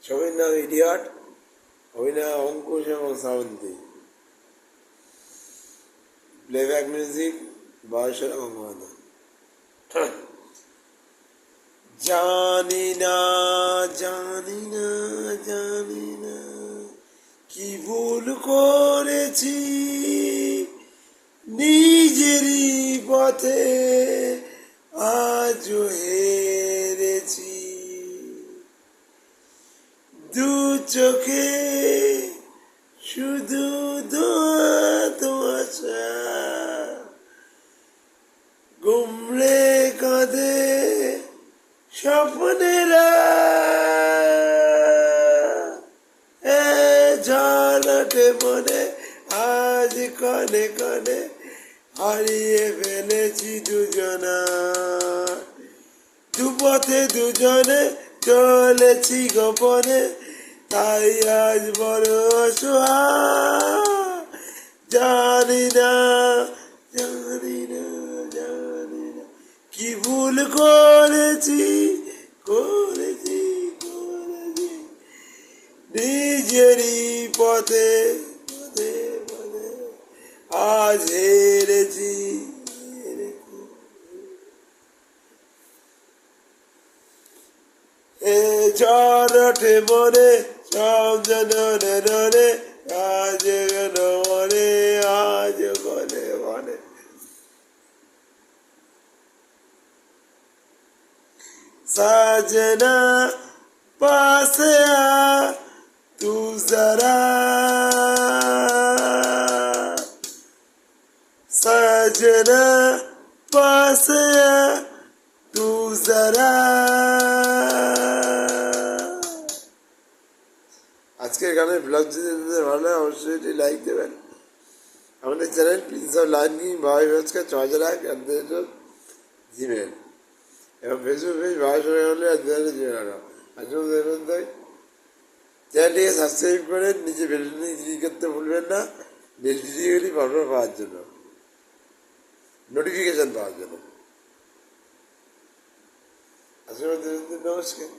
ছবির নাম ইডিয়ট, অভিনয় অঙ্কুশ এবং শ্রাবন্তী, প্লেব্যাক মিউজিক বয়সের গঙ্গোপাধ্যায়। জানি না জানি না জানি না কি ভুল করেছি, নিজেরই পথে আজ হেরেছি। দু চোখে শুধু ধোঁয়া, গুমড়ে কাঁদে স্বপ্নেরা, ঝালটে মনে আজ কনে কনে হারিয়ে ফেলেছি দুজনা। দুপথে দুজনে চলেছি গোপনে, তাই আজ বড় অসহায়। জানি না জানি না জানি না কি ভুল করেছি করেছি করেছি, নিজেরই পথে পথে পথে আজ হেরেছি। ঝড় ওঠে মনে সব জনরে নরে, আজ গেল মনে আজ বলে মনে। साजना पास आ तू जरा, सजना पास आ तू जरा। আজকের গানের ব্লগ যদি আপনাদের ভালো লাগে অবশ্যই এটি লাইক দেবেন। আমাদের চ্যানেল প্রিন্স অফ লার্নিং ভাই ভাস্কা 6000 জিমেল এবং ফেসবুক পেজ ভারত হলে আজকে দেখবেন। তাই চ্যানেলটিকে সাবস্ক্রাইব করে নিচে বেলটি ক্লিক করতে ভুলবেন না, বেলটি পাওয়ার পাওয়ার জন্য, নোটিফিকেশান পাওয়ার জন্য। আজকে নমস্কার।